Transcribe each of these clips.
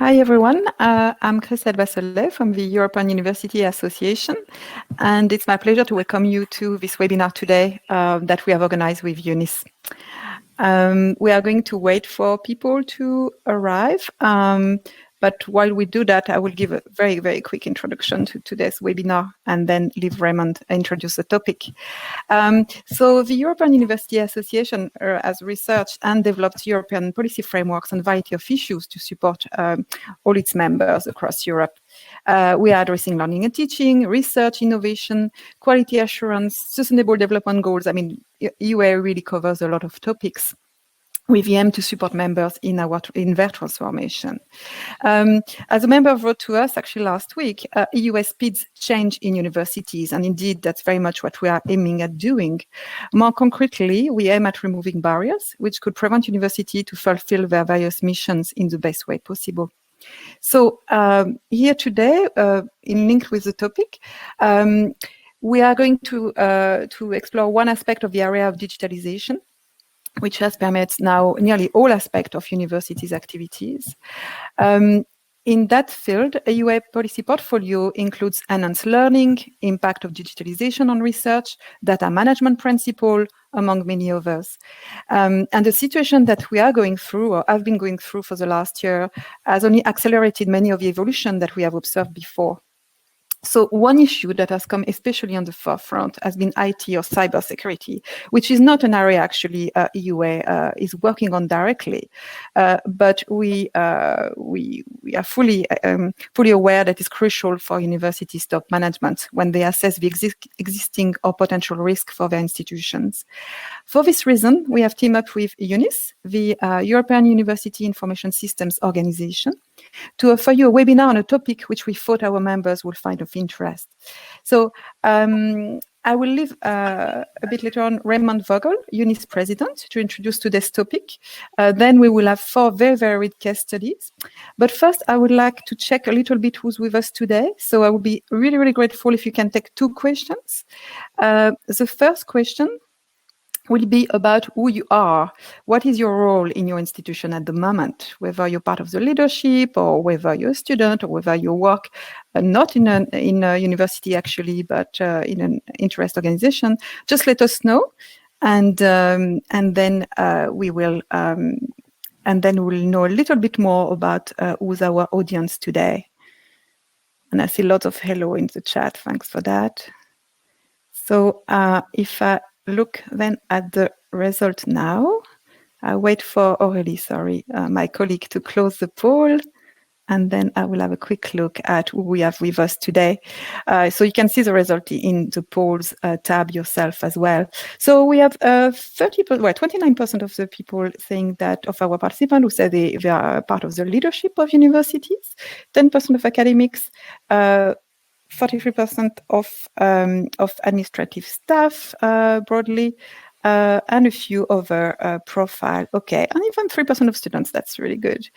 Hi everyone, I'm Christelle Bassolet from the European University Association, and it's my pleasure to welcome you to this webinar today that we have organized with EUNIS. We are going to wait for people to arrive, but while we do that, I will give a very, very quick introduction to today's webinar and then leave Raymond introduce the topic. So the European University Association has researched and developed European policy frameworks on a variety of issues to support all its members across Europe. We are addressing learning and teaching, research, innovation, quality assurance, sustainable development goals. I mean, EUA really covers a lot of topics with the aim to support members in their transformation. As a member wrote to us actually last week, EUA speeds change in universities, and indeed that's very much what we are aiming at doing. More concretely, we aim at removing barriers which could prevent university to fulfill their various missions in the best way possible. So here today, in link with the topic, we are going to explore one aspect of the area of digitalisation, which has permeates now nearly all aspects of universities' activities. In that field, a EUA policy portfolio includes enhanced learning, impact of digitalization on research, data management principle, among many others. And the situation that we are going through, or have been going through for the last year, has only accelerated many of the evolution that we have observed before. So one issue that has come especially on the forefront has been IT or cybersecurity, which is not an area actually EUA is working on directly, but we are fully aware that it's crucial for universities' top management when they assess the existing or potential risk for their institutions. For this reason, we have teamed up with EUNIS, the European University Information Systems Organization, to offer you a webinar on a topic which we thought our members would find of interest. So I will leave a bit later on Raymond Vogel, EUNIS president, to introduce today's topic. Then we will have 4 very varied case studies. But first, I would like to check a little bit who's with us today. So I would be really, really grateful if you can take 2 questions. The first question will be about who you are. What is your role in your institution at the moment, whether you're part of the leadership or whether you're a student or whether you work not in a university actually, but in an interest organization. Just let us know, and then we will and then we'll know a little bit more about who's our audience today. And I see lots of hello in the chat. Thanks for that. So if I look then at the result now. I wait for Aurélie, my colleague, to close the poll, and then I will have a quick look at who we have with us today. So you can see the result in the polls tab yourself as well. So we have 29% of the people saying that of our participants who say they are part of the leadership of universities, 10% of academics, 43% of administrative staff broadly, and a few other profile. Okay, and even 3% of students. That's really good.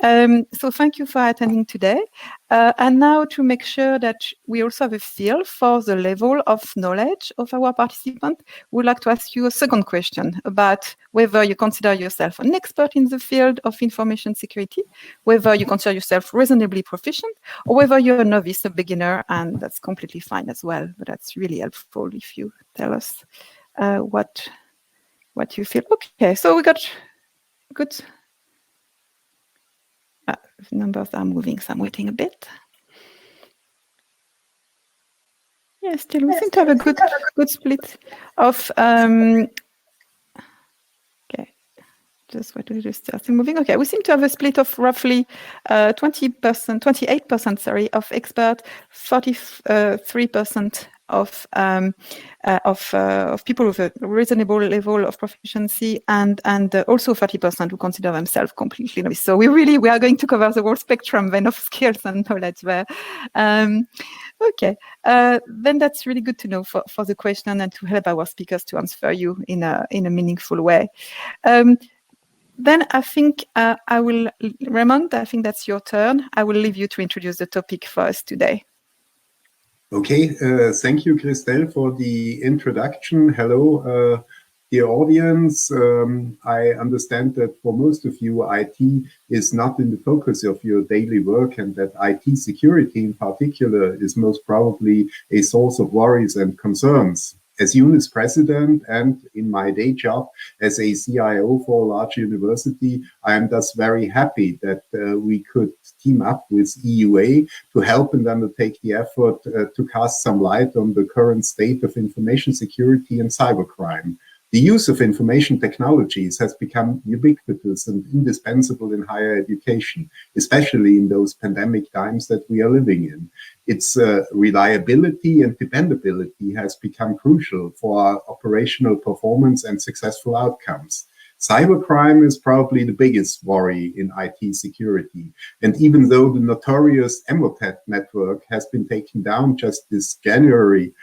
So thank you for attending today. And now to make sure that we also have a feel for the level of knowledge of our participant, we'd like to ask you a second question about whether you consider yourself an expert in the field of information security, whether you consider yourself reasonably proficient, or whether you're a novice, a beginner, and that's completely fine as well. But that's really helpful if you tell us what you feel. Okay, so we got good. Numbers are moving, so I'm waiting a bit. Yeah, still we seem to have a good split of. Okay, just what is still moving? Okay, we seem to have a split of roughly 28%, sorry, of expert, 43% of people with a reasonable level of proficiency, and also 30% who consider themselves completely novice. So we are going to cover the whole spectrum then of skills and knowledge there. Okay, then that's really good to know for the question and to help our speakers to answer you in a meaningful way. Then I think Raymond, I think that's your turn. I will leave you to introduce the topic for us today. Okay, thank you, Christelle, for the introduction. Hello, Dear audience, I understand that for most of you, IT is not in the focus of your daily work, and that IT security in particular is most probably a source of worries and concerns. As EUNIS president and in my day job as a CIO for a large university, I am thus very happy that we could team up with EUA to help and undertake the effort to cast some light on the current state of information security and cybercrime. The use of information technologies has become ubiquitous and indispensable in higher education, especially in those pandemic times that we are living in. Its reliability and dependability has become crucial for our operational performance and successful outcomes. Cybercrime is probably the biggest worry in IT security. And even though the notorious Emotet network has been taken down just this January,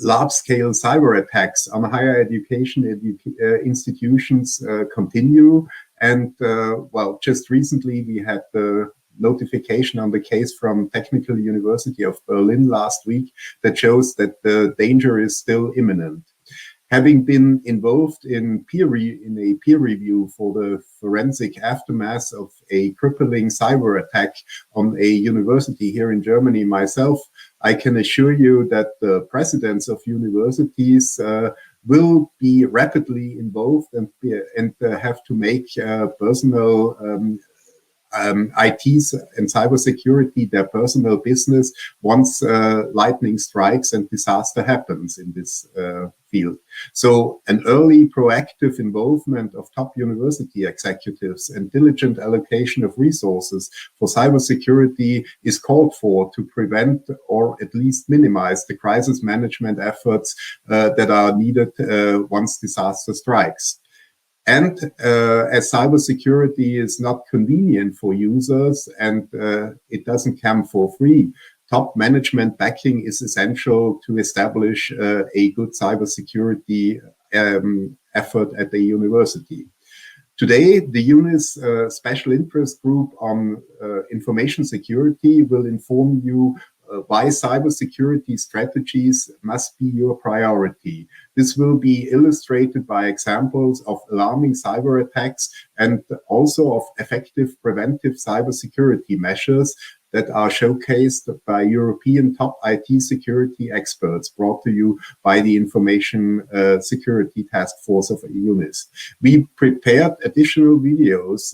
large-scale cyber attacks on higher education institutions continue. And well, just recently we had the notification on the case from Technical University of Berlin last week that shows that the danger is still imminent. Having been involved in a peer review for the forensic aftermath of a crippling cyber attack on a university here in Germany myself, I can assure you that the presidents of universities will be rapidly involved and have to make personal ITs and cybersecurity their personal business once lightning strikes and disaster happens in this field. So an early proactive involvement of top university executives and diligent allocation of resources for cybersecurity is called for to prevent or at least minimize the crisis management efforts that are needed once disaster strikes. And as cybersecurity is not convenient for users and it doesn't come for free, top management backing is essential to establish a good cybersecurity effort at the university. Today, the EUNIS Special Interest Group on Information Security will inform you why cybersecurity strategies must be your priority. This will be illustrated by examples of alarming cyber attacks and also of effective preventive cybersecurity measures that are showcased by European top IT security experts brought to you by the Information Security Task Force of EUNIS. We prepared additional videos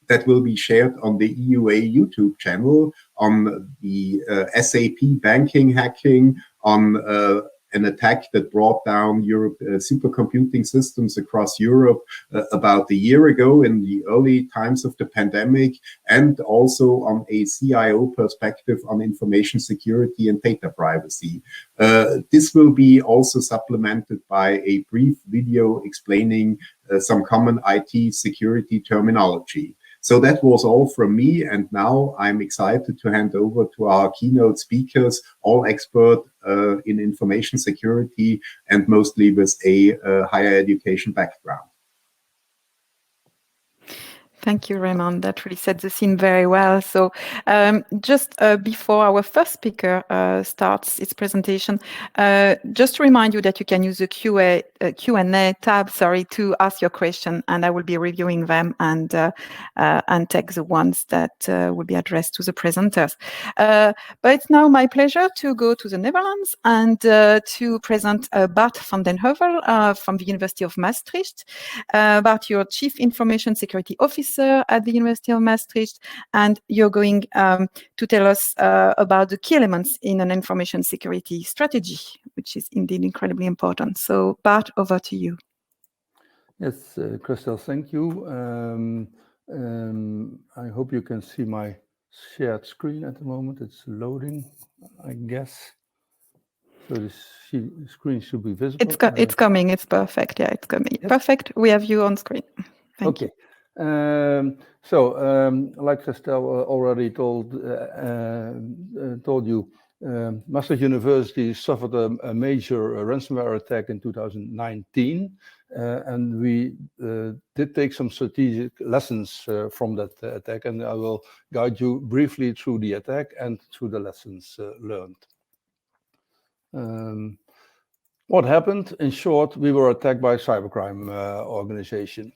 that will be shared on the EUA YouTube channel on the SAP banking hacking, on an attack that brought down supercomputing systems across Europe about a year ago in the early times of the pandemic, and also on a CIO perspective on information security and data privacy. This will be also supplemented by a brief video explaining some common IT security terminology. So that was all from me, and now I'm excited to hand over to our keynote speakers, all expert in information security and mostly with a higher education background. Thank you, Raymond. That really set the scene very well. So just before our first speaker starts its presentation, just to remind you that you can use the Q&A tab, to ask your question, and I will be reviewing them and take the ones that will be addressed to the presenters. But it's now my pleasure to go to the Netherlands and to present Bart van den Heuvel from the University of Maastricht. Bart, your Chief Information Security Officer at the University of Maastricht, and you're going to tell us about the key elements in an information security strategy, which is indeed incredibly important. So, Bart, over to you. Yes, Christel, thank you. I hope you can see my shared screen at the moment. It's loading, I guess. So the screen should be visible. It's coming. It's perfect. Yeah, it's coming. Yes. Perfect. We have you on screen. Thank you. Like Christel already told you, Maastricht University suffered a major ransomware attack in 2019, and we did take some strategic lessons from that attack, and I will guide you briefly through the attack and through the lessons learned. What happened? In short, we were attacked by a cybercrime organization.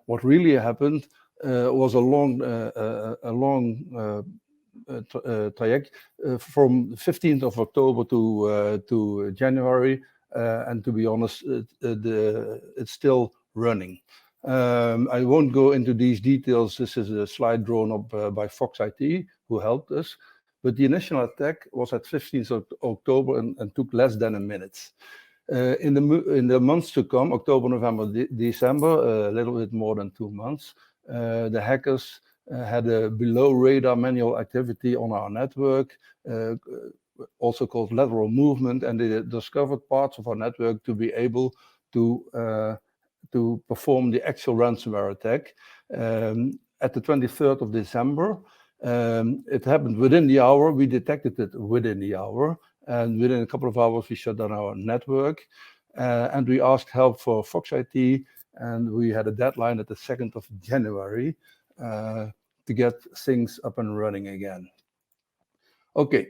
What really happened was a long traject from 15th of October to January, and to be honest, it's still running. I won't go into these details. This is a slide drawn up by Fox IT, who helped us. But the initial attack was at 15th of October and took less than a minute. In the months to come, October, November, December, a little bit more than 2 months, the hackers had a below radar manual activity on our network, also called lateral movement, and they discovered parts of our network to be able to perform the actual ransomware attack. At the 23rd of December, it happened within the hour. We detected it within the hour, and within a couple of hours we shut down our network, and we asked help for Fox IT, and we had a deadline at the 2nd of January to get things up and running again. Okay,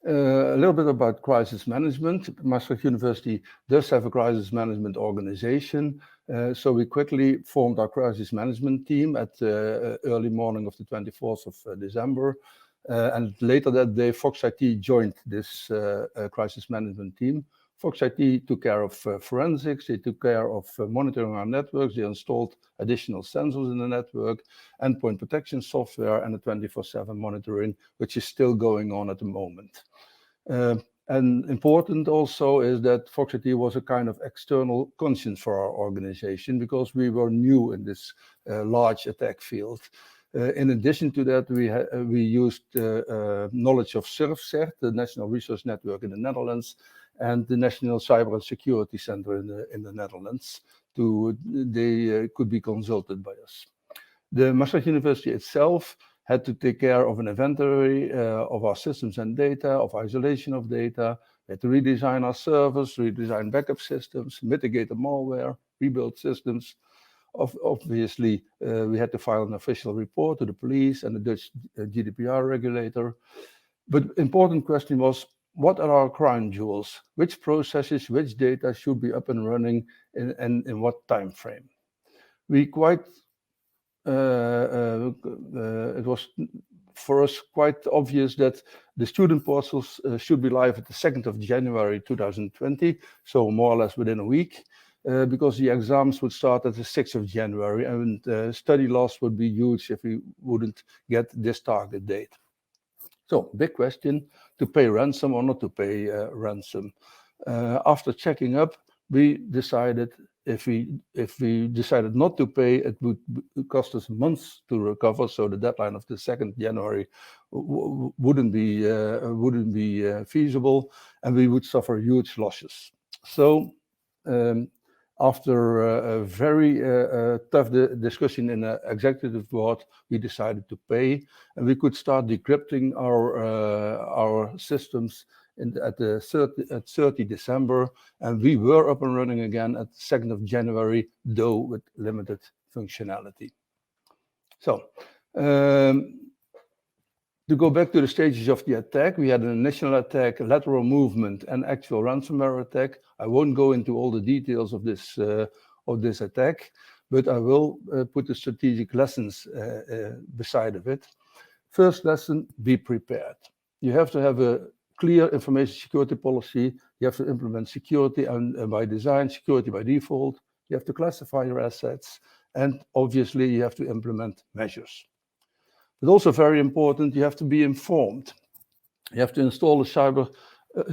a little bit about crisis management. Maastricht University does have a crisis management organization, so we quickly formed our crisis management team at early morning of the 24th of December. And later that day, Fox IT joined this crisis management team. Fox IT took care of forensics, they took care of monitoring our networks, they installed additional sensors in the network, endpoint protection software, and a 24/7 monitoring, which is still going on at the moment. And important also is that Fox IT was a kind of external conscience for our organization, because we were new in this large attack field. In addition to that, we used knowledge of SurfCert, the National Research Network in the Netherlands, and the National Cyber and Security Center in the Netherlands. They could be consulted by us. The Maastricht University itself had to take care of an inventory of our systems and data, of isolation of data. We had to redesign our servers, redesign backup systems, mitigate the malware, rebuild systems. Obviously, we had to file an official report to the police and the Dutch GDPR regulator. But important question was, what are our crown jewels? Which processes, which data should be up and running in what time frame? It was for us quite obvious that the student portals should be live at the 2nd of January 2020, so more or less within a week, because the exams would start at the 6th of January, and study loss would be huge if we wouldn't get this target date. So, big question, to pay ransom or not to pay ransom. After checking up, we decided if we decided not to pay, it would cost us months to recover. So the deadline of the 2nd January wouldn't be feasible, and we would suffer huge losses. So after a very tough discussion in the executive board, we decided to pay, and we could start decrypting our systems at 30 December, and we were up and running again at 2nd of January, though with limited functionality. So, to go back to the stages of the attack, we had an initial attack, lateral movement, and actual ransomware attack. I won't go into all the details of this attack, but I will put the strategic lessons beside of it. First lesson, be prepared. You have to have a clear information security policy. You have to implement security and by design, security by default. You have to classify your assets, and obviously you have to implement measures. But also very important, you have to be informed. You have to install a cyber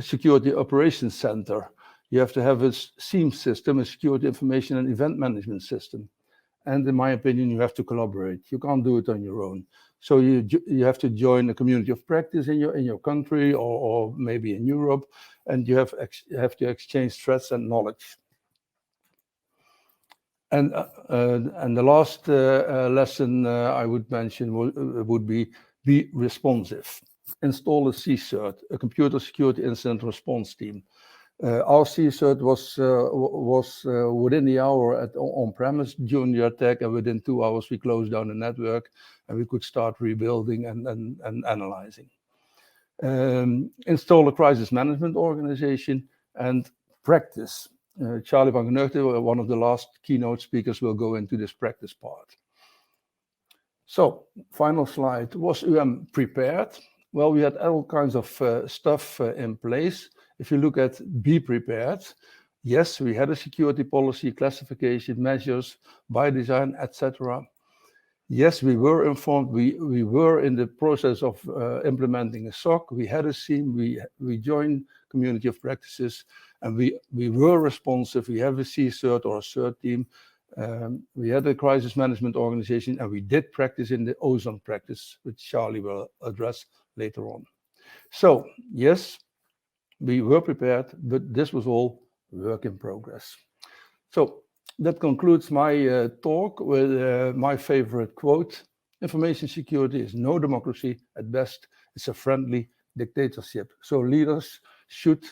security operations center. You have to have a SIEM system, a security information and event management system. And in my opinion, you have to collaborate. You can't do it on your own. So you have to join a community of practice in your country or maybe in Europe, and you have to exchange threats and knowledge. And the last lesson I would mention would be responsive. Install a CSIRT, a computer security incident response team. Our CSIRT was within the hour on-premise during the attack, and within 2 hours we closed down the network and we could start rebuilding and analyzing. Install a crisis management organization, and practice. Charlie van Geneugde, one of the last keynote speakers, will go into this practice part. So, final slide. Was prepared? Well, we had all kinds of stuff in place. If you look at be prepared, yes, we had a security policy, classification, measures, by design, etc. Yes, we were informed. We were in the process of implementing a SOC. We had a SIEM. We joined community of practices, and we were responsive. We have a CSERT or a CERT team. We had a crisis management organization, and we did practice in the ozone practice, which Charlie will address later on. So yes, we were prepared, but this was all work in progress. So that concludes my talk with my favorite quote: information security is no democracy. At best, it's a friendly dictatorship. So leaders should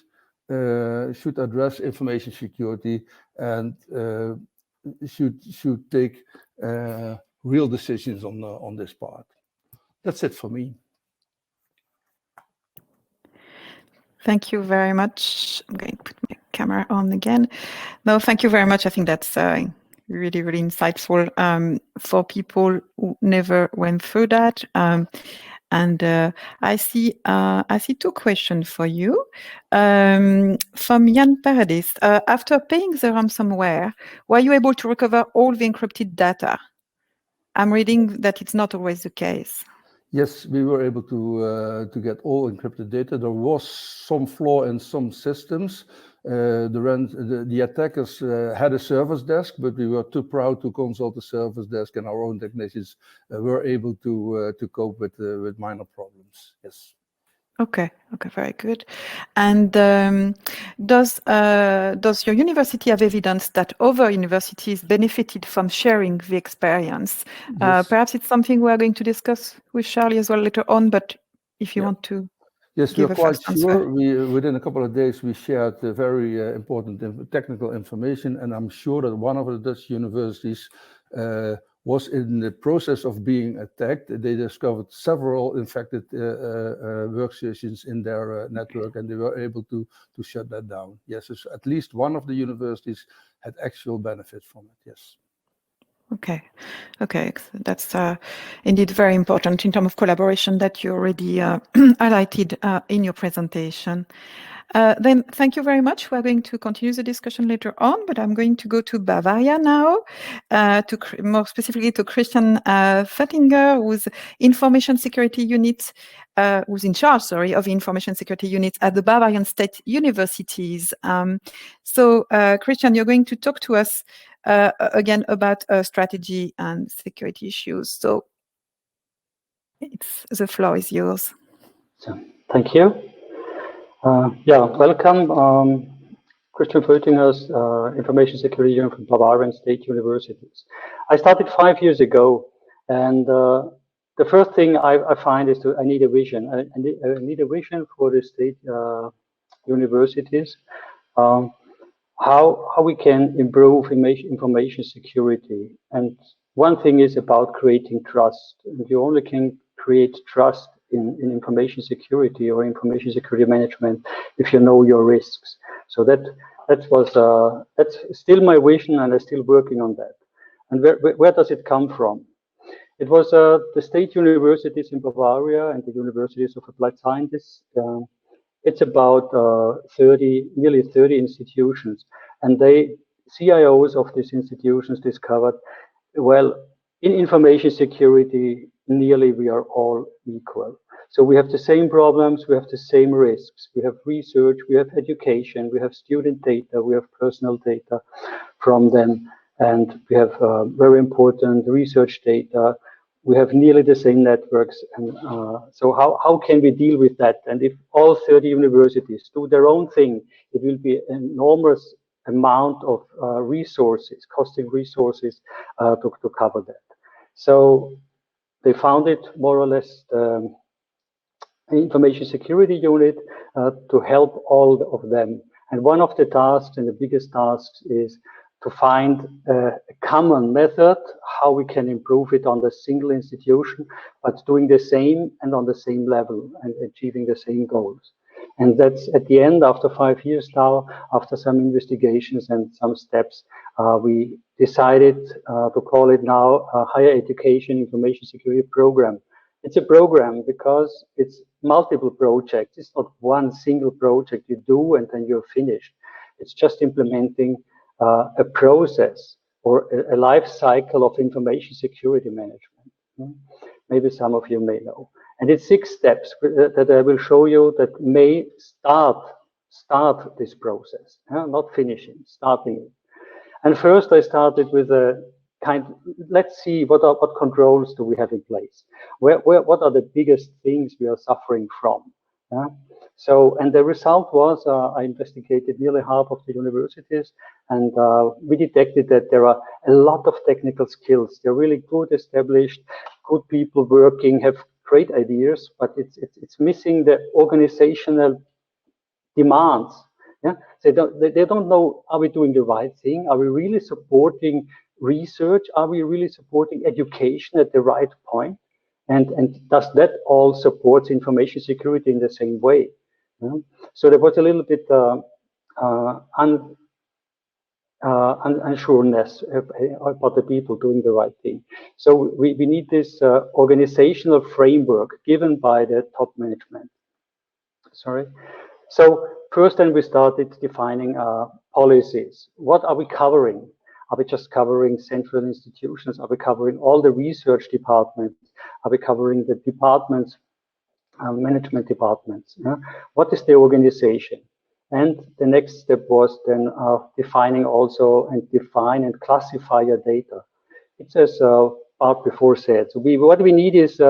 address information security and should take real decisions on this part. That's it for me. Thank you very much. I'm going to put my camera on again. No, thank you very much. I think that's really, really insightful for people who never went through that. And I see two questions for you. From Jan Paradis. After paying the ransomware, were you able to recover all the encrypted data? I'm reading that it's not always the case. Yes, we were able to get all encrypted data. There was some flaw in some systems. The attackers had a service desk, but we were too proud to consult the service desk, and our own technicians were able to cope with minor problems. Yes. Okay, very good. And does your university have evidence that other universities benefited from sharing the experience? Yes. Perhaps it's something we are going to discuss with Charlie as well later on, but if you want to Yes, we are quite sure. Answer. Within a couple of days, we shared very important technical information, and I'm sure that one of the Dutch universities was in the process of being attacked. They discovered several infected workstations in their network, and they were able to shut that down. Yes, at least one of the universities had actual benefit from it, yes. Okay, that's indeed very important in terms of collaboration that you already highlighted in your presentation. Then thank you very much. We're going to continue the discussion later on, but I'm going to go to Bavaria now, more specifically to Christian Fettinger, who's information security unit, who's in charge, of information security units at the Bavarian State Universities. So Christian, you're going to talk to us again about strategy and security issues. So the floor is yours. So, thank you. Welcome. Christian Fötinger's Information Security Unit from Bavarian State Universities. I started 5 years ago, and the first thing I find is I need a vision. I need a vision for the state universities, how we can improve information security. And one thing is about creating trust. You only can create trust in information security or information security management if you know your risks. So that's still my vision, and I'm still working on that. And where does it come from? It was the state universities in Bavaria and the universities of applied sciences. It's about nearly 30 institutions, and CIOs of these institutions discovered, well, in information security, nearly we are all equal. So we have the same problems, we have the same risks. We have research, we have education, we have student data, we have personal data from them, and we have very important research data. We have nearly the same networks, and so how can we deal with that? And if all 30 universities do their own thing, it will be an enormous amount of resources, costing resources to cover that. So they founded more or less the Information Security Unit to help all of them. And one of the tasks, and the biggest tasks, is to find a common method, how we can improve it on the single institution, but doing the same and on the same level and achieving the same goals. And that's at the end, after 5 years now, after some investigations and some steps, we decided to call it now a Higher Education Information Security Program. It's a program because it's multiple projects. It's not one single project you do and then you're finished. It's just implementing a process or a life cycle of information security management. Maybe some of you may know. And it's 6 steps that I will show you that may start this process, not finishing, starting it. And first I started with a let's see what controls do we have in place? What are the biggest things we are suffering from? So, and the result was I investigated nearly half of the universities, and we detected that there are a lot of technical skills. They're really good, established, good people working, have great ideas, but it's missing the organizational demands. Yeah, they don't know, are we doing the right thing? Are we really supporting research? Are we really supporting education at the right point? And does that all support information security in the same way? Yeah? So there was a little bit unsureness about the people doing the right thing. So we need this organizational framework given by the top management. Sorry. So first then we started defining policies. What are we covering? Are we just covering central institutions? Are we covering all the research departments? Are we covering the departments, management departments? What is the organization? And the next step was then defining also and define and classify your data. It's as Bart before said. So what we need is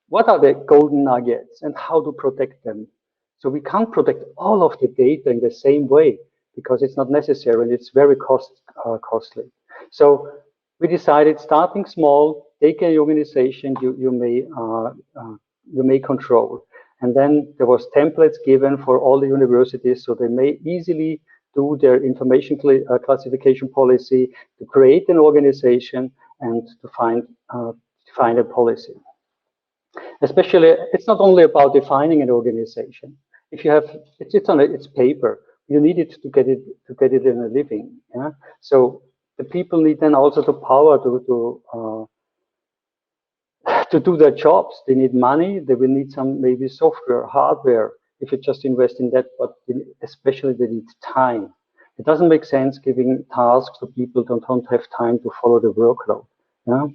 what are the golden nuggets and how to protect them. So we can't protect all of the data in the same way because it's not necessary and it's very costly. So we decided starting small, take an organization you may control. And then there was templates given for all the universities so they may easily do their information classification policy, to create an organization and to find a policy. Especially, it's not only about defining an organization. If you have, it's on its paper, you need it to get it in a living. Yeah. So the people need then also the power to do their jobs. They need money. They will need some maybe software, hardware. If you just invest in that, but especially they need time. It doesn't make sense giving tasks to people who don't have time to follow the workload. Yeah?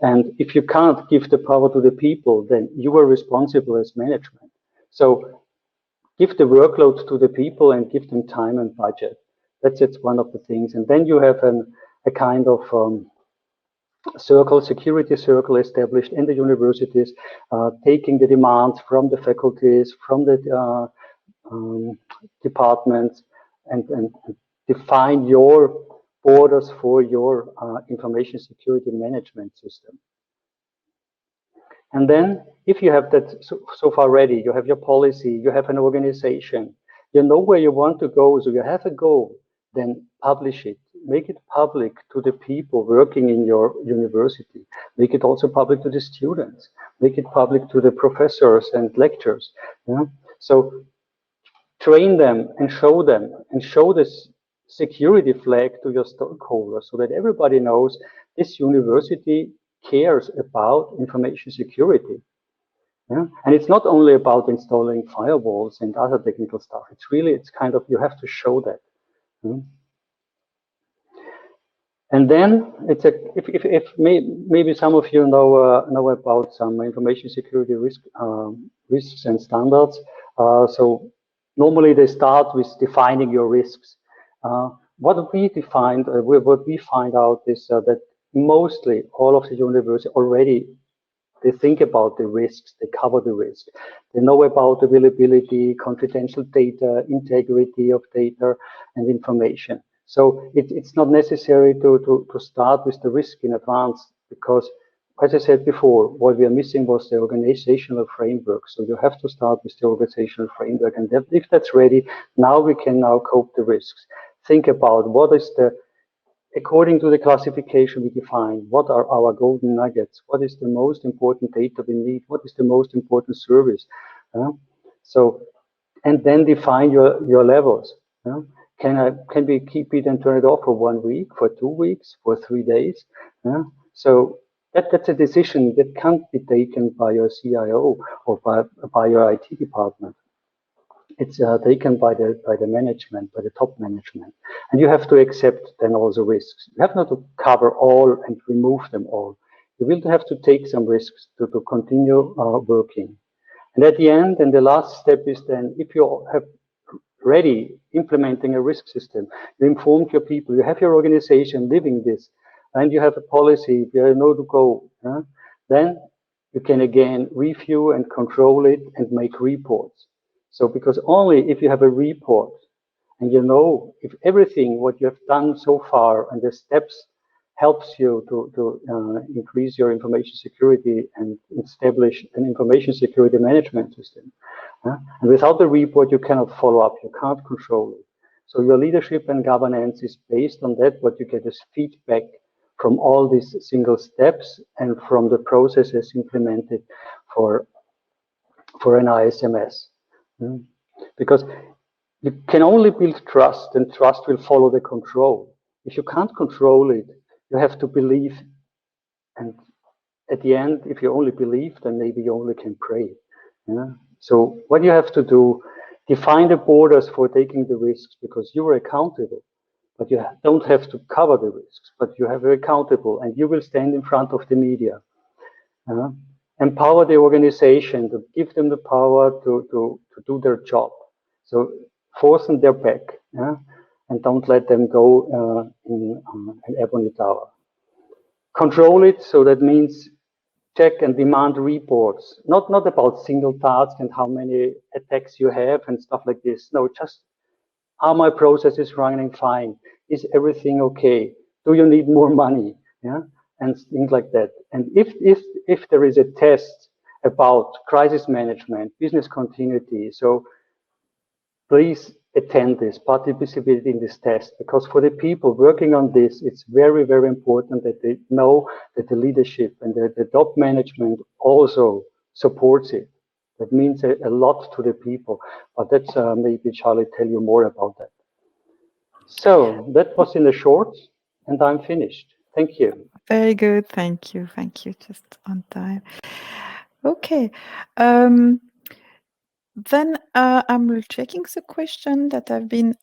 And if you can't give the power to the people, then you are responsible as management. So give the workload to the people and give them time and budget. That's one of the things. And then you have a kind of security circle established in the universities, taking the demands from the faculties, from the departments, and define your borders for your information security management system. And then if you have that so far ready, you have your policy, you have an organization, you know where you want to go, so you have a goal, then publish it. Make it public to the people working in your university. Make it also public to the students. Make it public to the professors and lecturers. Yeah? So train them and show this security flag to your stakeholders so that everybody knows this university cares about information security. Yeah? And it's not only about installing firewalls and other technical stuff. It's kind of, you have to show that. Yeah? And then it's maybe some of you know about some information security risks and standards. So normally they start with defining your risks. What we find out is that mostly all of the universities already, they think about the risks, they cover the risk. They know about availability, confidential data, integrity of data and information. So it's not necessary to start with the risk in advance because, as I said before, what we are missing was the organizational framework. So you have to start with the organizational framework, and if that's ready, now we can cope the risks. Think about what is according to the classification we define, what are our golden nuggets? What is the most important data we need? What is the most important service? So and then define your levels. Can we keep it and turn it off for 1 week, for 2 weeks, for 3 days? So that's a decision that can't be taken by your CIO or by your IT department. It's taken by the management, by the top management, and you have to accept then all the risks. You have not to cover all and remove them all. You will have to take some risks to continue working. And at the end, and the last step is then, if you have ready implementing a risk system, you informed your people, you have your organization living this, and you have a policy, you know to go, then you can again review and control it and make reports. So because only if you have a report and you know if everything what you have done so far and the steps helps you to increase your information security and establish an information security management system. And without the report, you cannot follow up, you can't control it. So your leadership and governance is based on that. What you get is feedback from all these single steps and from the processes implemented for an ISMS. Because you can only build trust, and trust will follow the control. If you can't control it, you have to believe. And at the end, if you only believe, then maybe you only can pray. So what you have to do, define the borders for taking the risks, because you are accountable. But you don't have to cover the risks, but you have accountable, and you will stand in front of the media. Empower the organization, to give them the power to do their job. So force on their back, and don't let them go in an ebony tower. Control it, so that means check and demand reports, not about single tasks and how many attacks you have and stuff like this. No, just are my processes running fine? Is everything okay? Do you need more money? And things like that. And if there is a test about crisis management, business continuity, so please attend this, participate in this test, because for the people working on this, it's very, very important that they know that the leadership and the top management also supports it. That means a lot to the people, but that's maybe Charlie tell you more about that. So that was in the short, and I'm finished. Thank you. Very good. Thank you. Thank you. Just on time. Okay. Then I'm checking the question that have been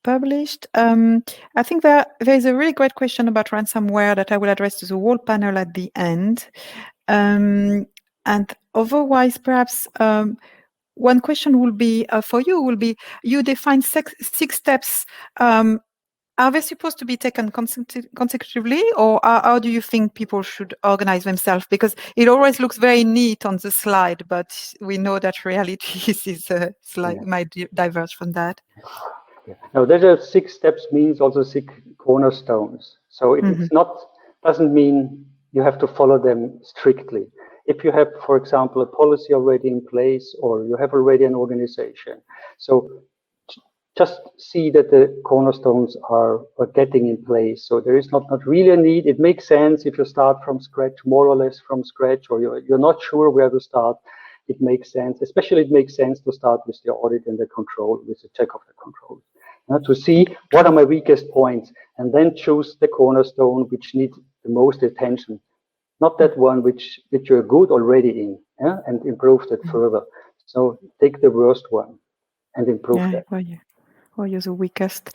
published. I think there is a really great question about ransomware that I will address to the whole panel at the end. And otherwise, perhaps one question will be for you will be, you define six steps. Are they supposed to be taken consecutively, or how do you think people should organize themselves? Because it always looks very neat on the slide, but we know that reality is might diverge from that. Now, there are 6 steps means also 6 cornerstones. So it's not, doesn't mean you have to follow them strictly. If you have, for example, a policy already in place, or you have already an organization, so just see that the cornerstones are getting in place. So there is not really a need. It makes sense if you start from scratch, more or less from scratch, or you're not sure where to start. It makes sense, especially it makes sense to start with the audit and the control, with the check of the controls. To see what are my weakest points, and then choose the cornerstone which needs the most attention. Not that one which you're good already in, and improve that further. So take the worst one and improve that. Or you're the weakest.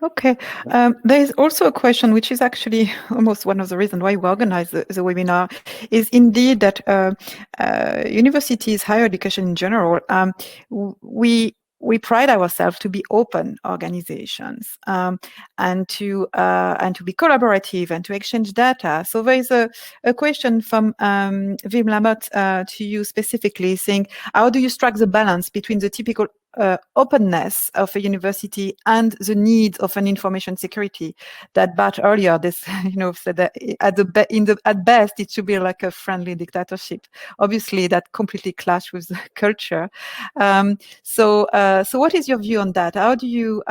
Okay. There is also a question, which is actually almost one of the reasons why we organize the webinar, is indeed that universities, higher education in general, we pride ourselves to be open organizations, and to be collaborative and to exchange data. So there is a question from Wim Lamotte to you specifically, saying, how do you strike the balance between the typical openness of a university and the need of an information security that Bart earlier said that at best it should be like a friendly dictatorship. Obviously that completely clashes with the culture. So what is your view on that? How do you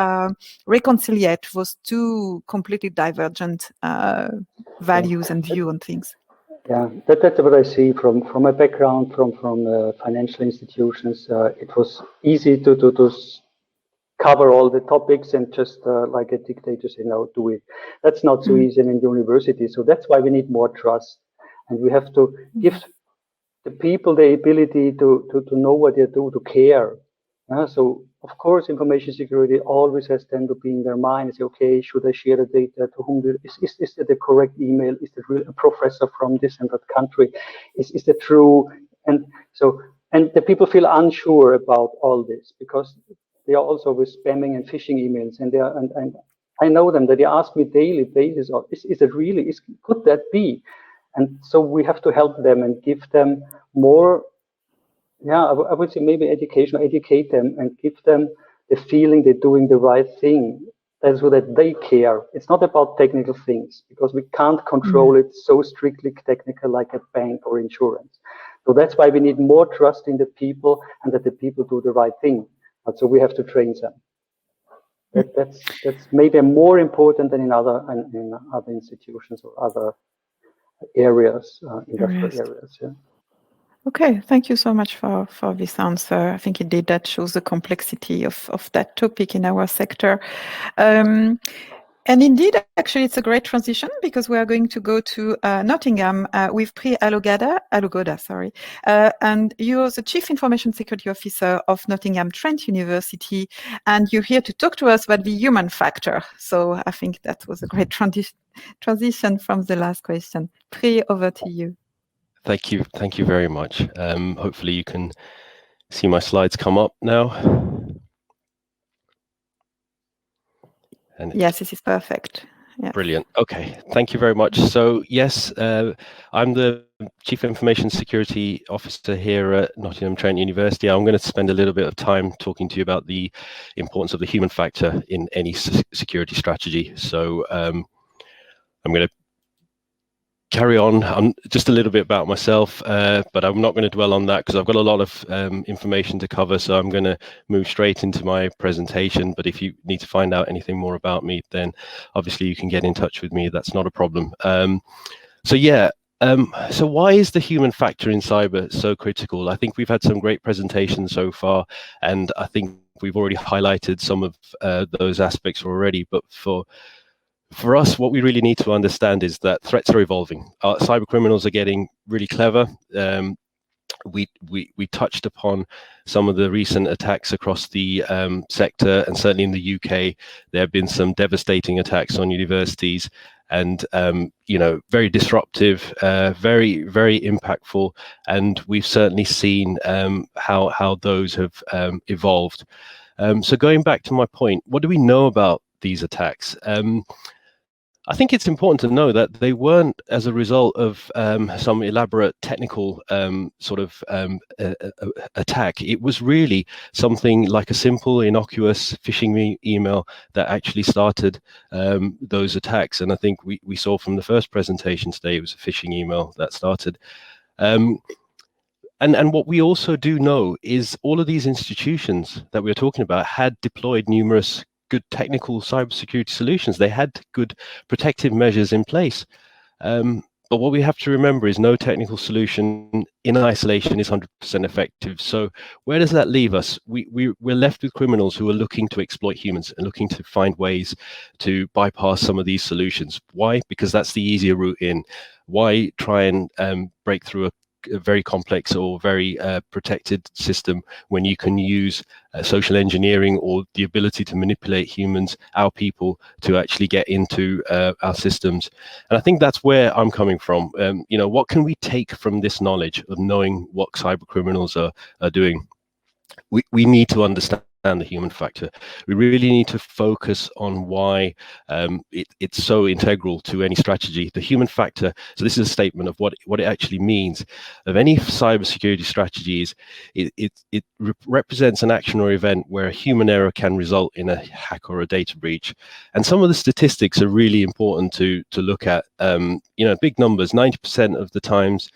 reconciliate those two completely divergent values and view on things? Yeah, that's what I see from my background, from financial institutions. It was easy to cover all the topics and just like a dictator say, no, do it. That's not so easy in university. So that's why we need more trust. And we have to give the people the ability to know what they do, to care. So, of course, information security always has then to be in their mind and say, okay, should I share the data? To whom is it the correct email? Is it a professor from this and that country? Is it true? And so, and the people feel unsure about all this because they are also with spamming and phishing emails, and they are, and I know them that they ask me daily basis, or is it really? Could that be? And so we have to help them and give them more. Yeah, I would say maybe educate them and give them the feeling they're doing the right thing, and so that they care. It's not about technical things because we can't control it so strictly technical like a bank or insurance. So that's why we need more trust in the people and that the people do the right thing. And so we have to train them. That's maybe more important than in other institutions or other areas, industrial areas. Yeah. Okay, thank you so much for this answer. I think indeed that shows the complexity of that topic in our sector. And indeed, actually, it's a great transition because we are going to go to Nottingham with Pri Alogoda, and you're the Chief Information Security Officer of Nottingham Trent University, and you're here to talk to us about the human factor. So I think that was a great transition from the last question. Pri, over to you. Thank you very much. Hopefully you can see my slides come up now. And yes, this is perfect. Yes. Brilliant. Okay, thank you very much. So yes, I'm the Chief Information Security Officer here at Nottingham Trent University. I'm going to spend a little bit of time talking to you about the importance of the human factor in any security strategy. So I'm going to carry on. Just a little bit about myself, but I'm not going to dwell on that because I've got a lot of information to cover. So I'm going to move straight into my presentation. But if you need to find out anything more about me, then obviously you can get in touch with me. That's not a problem. So why is the human factor in cyber so critical? I think we've had some great presentations so far, and I think we've already highlighted some of those aspects already. But for us, what we really need to understand is that threats are evolving. Cyber criminals are getting really clever. We touched upon some of the recent attacks across the sector, and certainly in the UK, there have been some devastating attacks on universities, and very disruptive, very, very impactful. And we've certainly seen how those have evolved. So going back to my point, what do we know about these attacks? I think it's important to know that they weren't as a result of some elaborate technical attack. It was really something like a simple, innocuous phishing email that actually started those attacks. And I think we saw from the first presentation today, it was a phishing email that started. And what we also do know is all of these institutions that we're talking about had deployed numerous good technical cybersecurity solutions. They had good protective measures in place. But what we have to remember is no technical solution in isolation is 100% effective. So where does that leave us? We're left with criminals who are looking to exploit humans and looking to find ways to bypass some of these solutions. Why? Because that's the easier route in. Why try and break through a very complex or very protected system when you can use social engineering or the ability to manipulate humans, our people, to actually get into our systems. And I think that's where I'm coming from. What can we take from this knowledge of knowing what cyber criminals are doing? We need to understand the human factor. We really need to focus on why it's so integral to any strategy. The human factor, so this is a statement of what it actually means of any cybersecurity strategies. It represents an action or event where a human error can result in a hack or a data breach. And some of the statistics are really important to look at. Big numbers, 90% of the times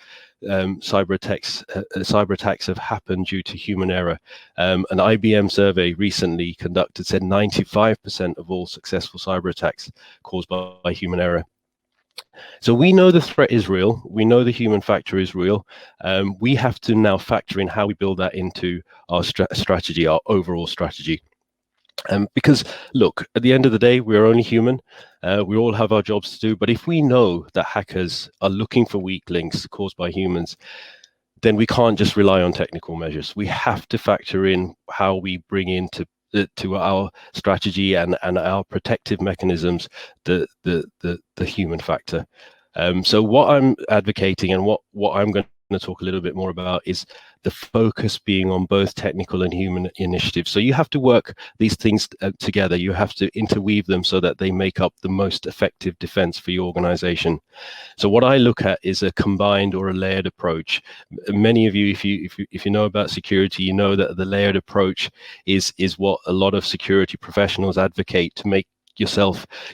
cyber attacks have happened due to human error. An IBM survey recently conducted said 95% of all successful cyber attacks caused by human error. So we know the threat is real. We know the human factor is real. We have to now factor in how we build that into our strategy, our overall strategy. Because look, at the end of the day, we're only human. We all have our jobs to do. But if we know that hackers are looking for weak links caused by humans, then we can't just rely on technical measures. We have to factor in how we bring into to our strategy and our protective mechanisms the human factor. So what I'm advocating and what I'm going to talk a little bit more about is the focus being on both technical and human initiatives. So you have to work these things together. You have to interweave them so that they make up the most effective defense for your organization. So what I look at is a combined or a layered approach. Many of you, if you know about security, you know that the layered approach is what a lot of security professionals advocate, to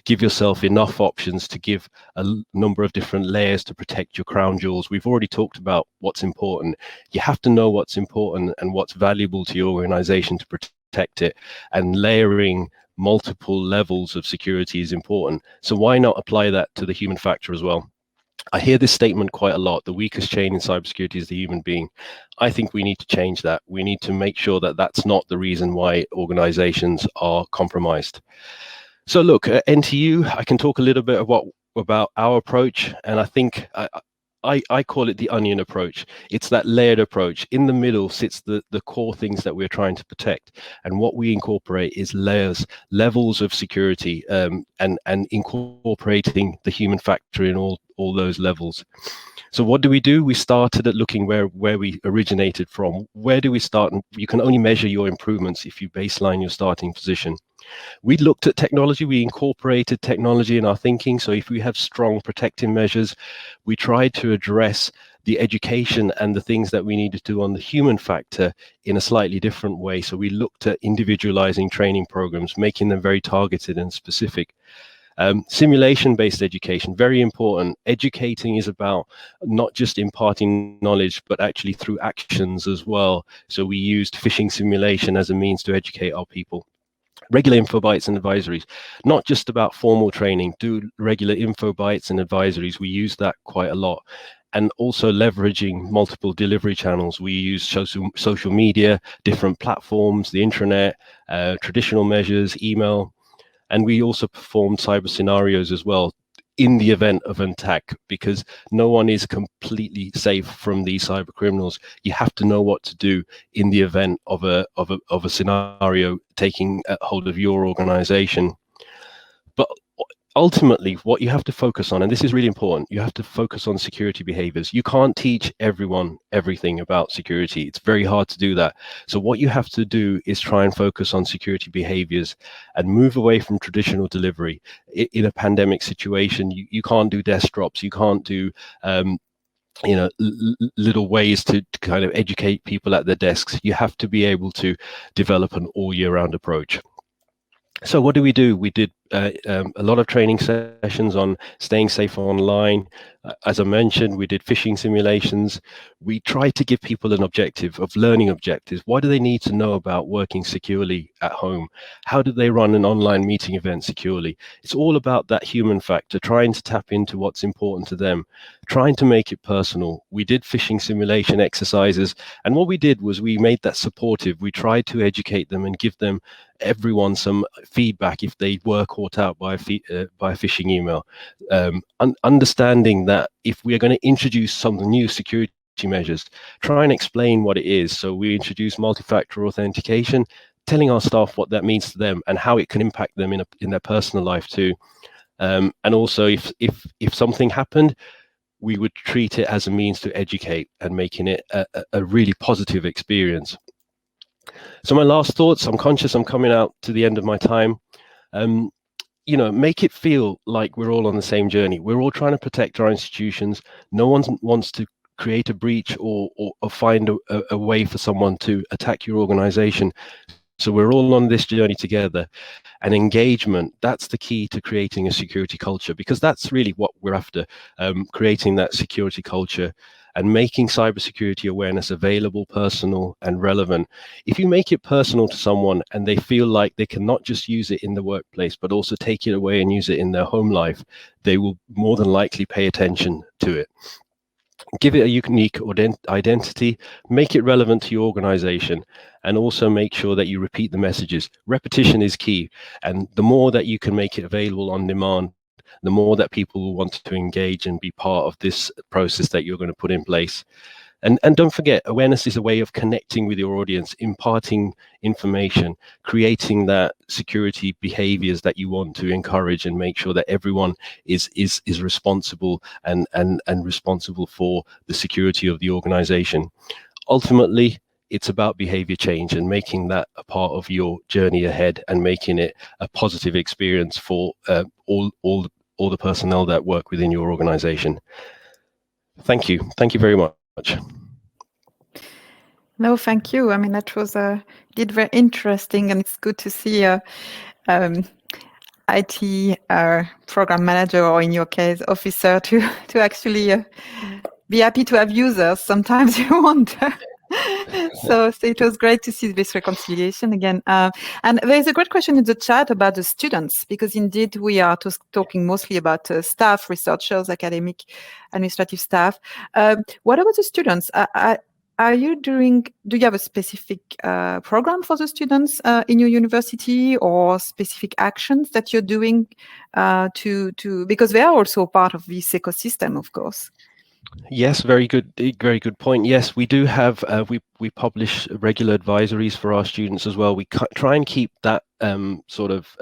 give yourself enough options to give a number of different layers to protect your crown jewels. We've already talked about what's important. You have to know what's important and what's valuable to your organization to protect it, and layering multiple levels of security is important. So why not apply that to the human factor as well? I hear this statement quite a lot: the weakest chain in cybersecurity is the human being. I think we need to change that. We need to make sure that that's not the reason why organizations are compromised. So look, at NTU, I can talk a little bit about our approach, and I think I call it the onion approach. It's that layered approach. In the middle sits the core things that we're trying to protect, and what we incorporate is levels of security, and incorporating the human factor in all those levels. So what do? We started at looking where we originated from. Where do we start? And you can only measure your improvements if you baseline your starting position. We looked at technology, we incorporated technology in our thinking. So if we have strong protective measures, we tried to address the education and the things that we needed to do on the human factor in a slightly different way. So we looked at individualizing training programs, making them very targeted and specific. Simulation-based education, very important. Educating is about not just imparting knowledge, but actually through actions as well. So we used phishing simulation as a means to educate our people. Regular info bites and advisories, not just about formal training, do regular info bites and advisories. We use that quite a lot. And also leveraging multiple delivery channels. We use social media, different platforms, the intranet, traditional measures, email. And we also performed cyber scenarios as well in the event of an attack, because no one is completely safe from these cyber criminals. You have to know what to do in the event of a scenario taking hold of your organization. But ultimately, what you have to focus on, and this is really important, you have to focus on security behaviors. You can't teach everyone everything about security. It's very hard to do that. So what you have to do is try and focus on security behaviors and move away from traditional delivery. In a pandemic situation, you can't do desk drops. You can't do little ways to kind of educate people at their desks. You have to be able to develop an all year round approach. So what do? We did a lot of training sessions on staying safe online. As I mentioned, we did phishing simulations. We tried to give people an objective of learning objectives. What do they need to know about working securely at home? How do they run an online meeting event securely? It's all about that human factor, trying to tap into what's important to them, trying to make it personal. We did phishing simulation exercises, and what we did was we made that supportive. We tried to educate them and give everyone some feedback if they were caught out by a phishing email. Understanding that if we are going to introduce some new security measures, try and explain what it is. So we introduced multi-factor authentication, telling our staff what that means to them and how it can impact them in their personal life too. And also, if something happened, we would treat it as a means to educate and making it a really positive experience. So my last thoughts, I'm conscious I'm coming out to the end of my time. Make it feel like we're all on the same journey. We're all trying to protect our institutions. No one wants to create a breach or find a way for someone to attack your organization. So we're all on this journey together. And engagement, that's the key to creating a security culture, because that's really what we're after, creating that security culture. and making cybersecurity awareness available, personal, and relevant. If you make it personal to someone and they feel like they can not just use it in the workplace, but also take it away and use it in their home life, they will more than likely pay attention to it. Give it a unique identity, make it relevant to your organization, and also make sure that you repeat the messages. Repetition is key, and the more that you can make it available on demand, the more that people will want to engage and be part of this process that you're going to put in place. And don't forget, awareness is a way of connecting with your audience, imparting information, creating that security behaviors that you want to encourage, and make sure that everyone is responsible and responsible for the security of the organization. Ultimately, it's about behavior change and making that a part of your journey ahead and making it a positive experience for all the personnel that work within your organization. Thank you. Thank you very much. No, thank you. I mean, that was very interesting, and it's good to see IT program manager, or in your case, officer, to actually be happy to have users. Sometimes you want. So it was great to see this reconciliation again. And there's a great question in the chat about the students, because indeed we are talking mostly about staff, researchers, academic, administrative staff. What about the students? Do you have a specific program for the students in your university, or specific actions that you're doing because they are also part of this ecosystem, of course? Yes, very good point. Yes, we do have, we publish regular advisories for our students as well. We try and keep that sort of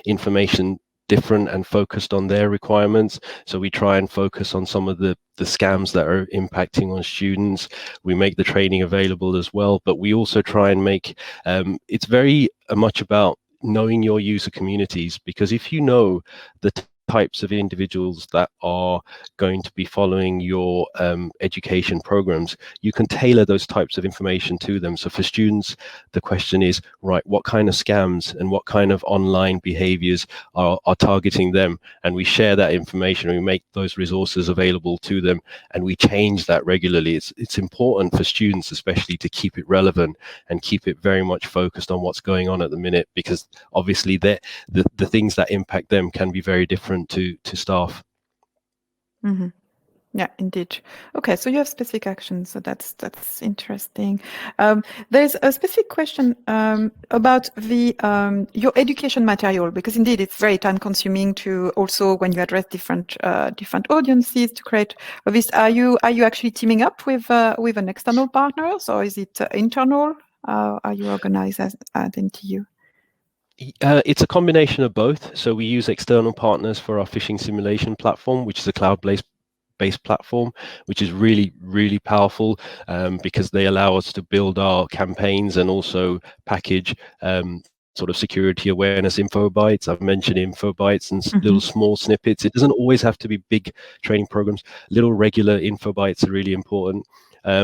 information different and focused on their requirements. So we try and focus on some of the scams that are impacting on students. We make the training available as well, but we also try and make, it's very much about knowing your user communities, because if you know the types of individuals that are going to be following your education programs, you can tailor those types of information to them. So for students, the question is, right, what kind of scams and what kind of online behaviors are targeting them? And we share that information, and we make those resources available to them, and we change that regularly. It's important for students especially to keep it relevant and keep it very much focused on what's going on at the minute, because obviously the things that impact them can be very different to staff. Mm-hmm. Yeah, indeed. Okay, so you have specific actions, so that's interesting. There's a specific question about the your education material, because indeed it's very time consuming to also, when you address different audiences, to create this. Are you actually teaming up with an external partners, or is it internal? Are you organized at NTU? It's a combination of both. So we use external partners for our phishing simulation platform, which is a cloud-based platform, which is really, really powerful because they allow us to build our campaigns and also package sort of security awareness info bites. I've mentioned info bites and little small snippets. It doesn't always have to be big training programs. Little regular info bites are really important.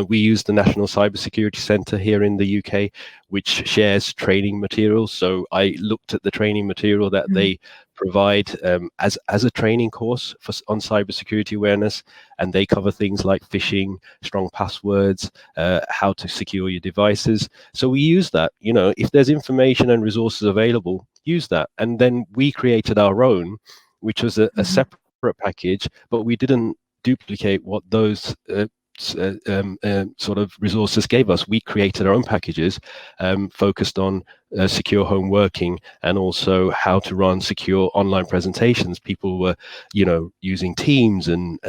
We use the National Cybersecurity Centre here in the UK, which shares training materials. So I looked at the training material that they provide as a training course on cybersecurity awareness, and they cover things like phishing, strong passwords, how to secure your devices. So we use that. You know, if there's information and resources available, use that. And then we created our own, which was a separate package, but we didn't duplicate what those sort of resources gave us. We created our own packages focused on secure home working and also how to run secure online presentations. People were, you know, using Teams and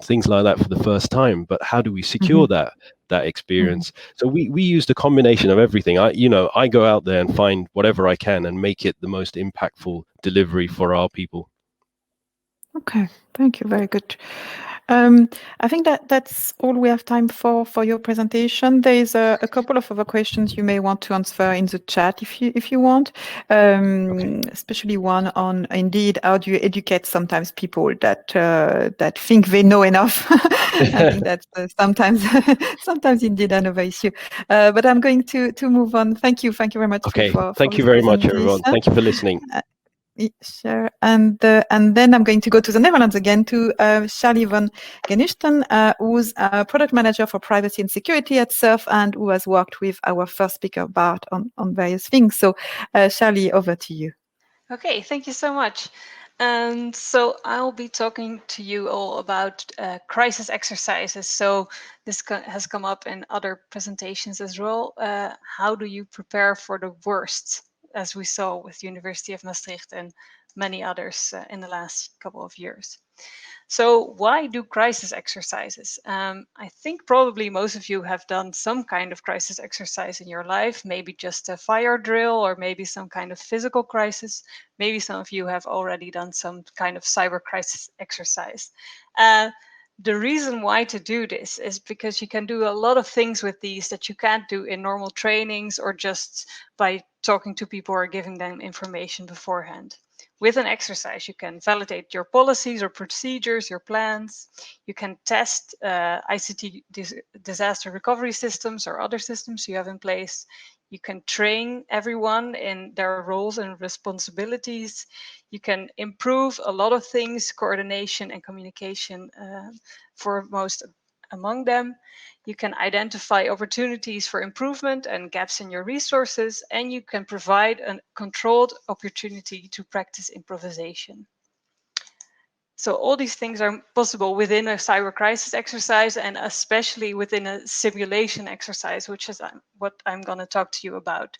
things like that for the first time. But how do we secure that experience? So we used a combination of everything. I go out there and find whatever I can and make it the most impactful delivery for our people. Okay, thank you. Very good. I think that's all we have time for your presentation. There is a couple of other questions you may want to answer in the chat if you want, especially one on, indeed, how do you educate sometimes people that think they know enough? I think that's sometimes indeed another issue. But I'm going to move on. Thank you very much. Okay, for thank you this very much, everyone. presentation. Thank you for listening. Sure. And then I'm going to go to the Netherlands again to Charlie van Genuchten, who's a product manager for privacy and security at SURF and who has worked with our first speaker, Bart, on various things. So Charlie, over to you. Okay, thank you so much. And so I'll be talking to you all about crisis exercises. So this has come up in other presentations as well. How do you prepare for the worst, as we saw with University of Maastricht and many others in the last couple of years? So why do crisis exercises? I think probably most of you have done some kind of crisis exercise in your life, maybe just a fire drill or maybe some kind of physical crisis. Maybe some of you have already done some kind of cyber crisis exercise. The reason why to do this is because you can do a lot of things with these that you can't do in normal trainings or just by talking to people or giving them information beforehand. With an exercise, you can validate your policies or procedures, your plans. You can test ICT disaster recovery systems or other systems you have in place. You can train everyone in their roles and responsibilities. You can improve a lot of things, coordination and communication for most among them. You can identify opportunities for improvement and gaps in your resources, and you can provide a controlled opportunity to practice improvisation. So all these things are possible within a cyber crisis exercise and especially within a simulation exercise, which is what I'm going to talk to you about.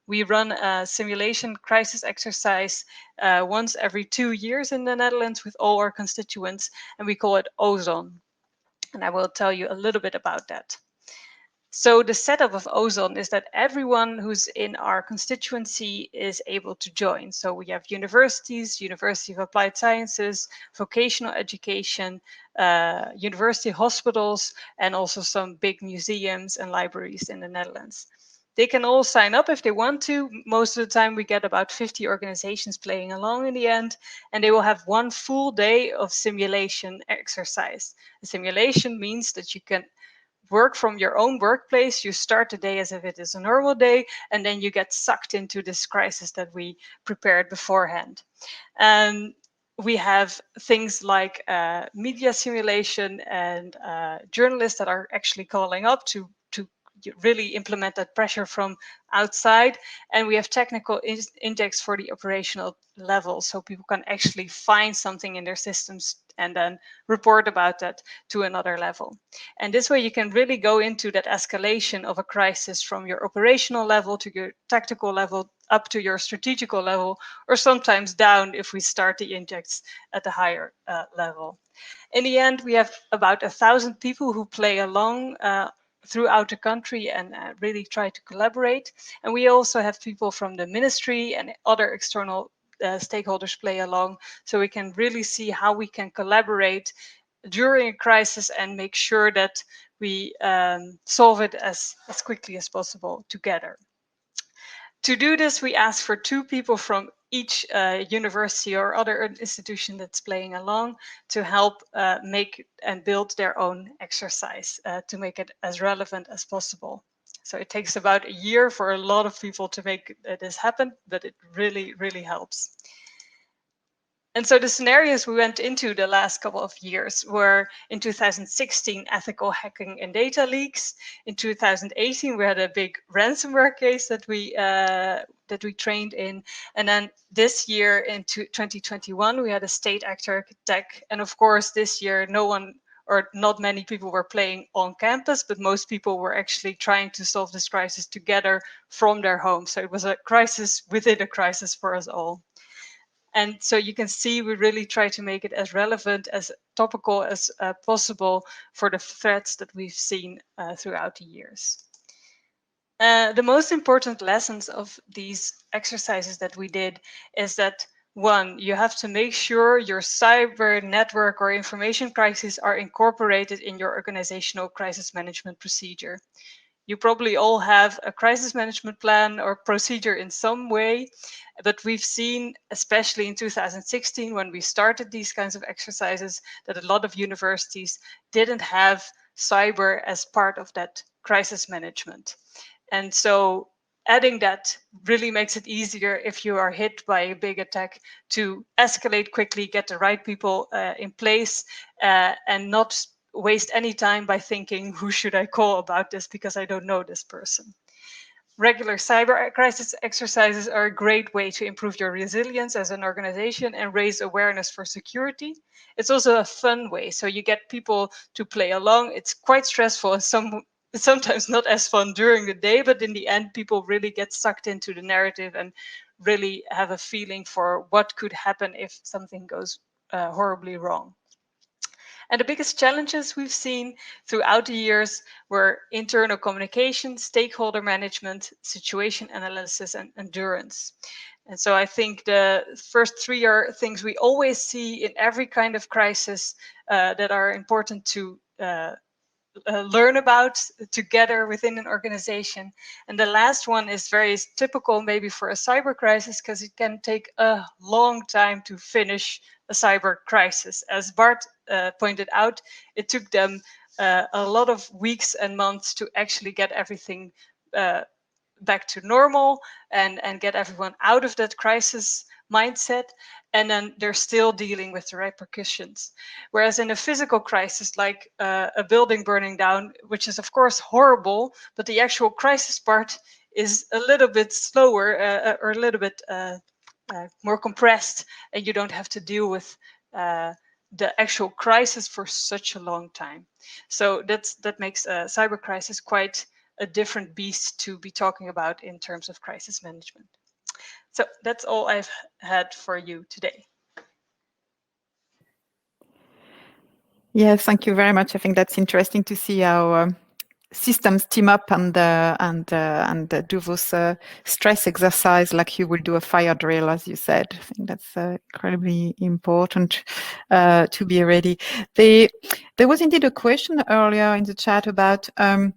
We run a simulation crisis exercise once every 2 years in the Netherlands with all our constituents, and we call it Ozone. And I will tell you a little bit about that. So the setup of Ozone is that everyone who's in our constituency is able to join. So we have universities, University of Applied Sciences, vocational education, university hospitals, and also some big museums and libraries in the Netherlands. They can all sign up if they want to. Most of the time we get about 50 organizations playing along in the end, and they will have one full day of simulation exercise. A simulation means that you can work from your own workplace. You start the day as if it is a normal day, and then you get sucked into this crisis that we prepared beforehand. We have things like media simulation and journalists that are actually calling up to really implement that pressure from outside. And we have technical index for the operational level, so people can actually find something in their systems and then report about that to another level. And this way you can really go into that escalation of a crisis from your operational level to your tactical level up to your strategical level, or sometimes down if we start the injects at the higher level. In the end, we have about 1,000 people who play along throughout the country and really try to collaborate. And we also have people from the ministry and other external stakeholders play along, so we can really see how we can collaborate during a crisis and make sure that we solve it as quickly as possible together. To do this, we ask for 2 people from each university or other institution that's playing along to help make and build their own exercise to make it as relevant as possible. So it takes about a year for a lot of people to make this happen, but it really, really helps. And so the scenarios we went into the last couple of years were in 2016, ethical hacking and data leaks. In 2018, we had a big ransomware case that we trained in. And then this year in 2021, we had a state actor attack. And of course, this year, no one or not many people were playing on campus, but most people were actually trying to solve this crisis together from their home. So it was a crisis within a crisis for us all. And so you can see we really try to make it as relevant, as topical as possible for the threats that we've seen throughout the years. The most important lessons of these exercises that we did is that, 1, you have to make sure your cyber network or information crises are incorporated in your organizational crisis management procedure. You probably all have a crisis management plan or procedure in some way, but we've seen, especially in 2016, when we started these kinds of exercises, that a lot of universities didn't have cyber as part of that crisis management. And so adding that really makes it easier if you are hit by a big attack to escalate quickly, get the right people in place, and not waste any time by thinking, who should I call about this because I don't know this person. Regular cyber crisis exercises are a great way to improve your resilience as an organization and raise awareness for security. It's also a fun way, so you get people to play along. It's quite stressful and sometimes not as fun during the day, but in the end, people really get sucked into the narrative and really have a feeling for what could happen if something goes horribly wrong. And the biggest challenges we've seen throughout the years were internal communication, stakeholder management, situation analysis, and endurance. And so I think the first three are things we always see in every kind of crisis that are important to learn about together within an organization. And the last one is very typical maybe for a cyber crisis, because it can take a long time to finish a cyber crisis. As Bart pointed out, it took them a lot of weeks and months to actually get everything back to normal and get everyone out of that crisis mindset. And then they're still dealing with the repercussions. Whereas in a physical crisis, like a building burning down, which is of course horrible, but the actual crisis part is a little bit slower or a little bit more compressed, and you don't have to deal with the actual crisis for such a long time. So that makes a cyber crisis quite a different beast to be talking about in terms of crisis management. So that's all I've had for you today. Yes, thank you very much. I think that's interesting to see how systems team up and do those stress exercise like you will do a fire drill, as you said. I think that's incredibly important to be ready. There was indeed a question earlier in the chat about the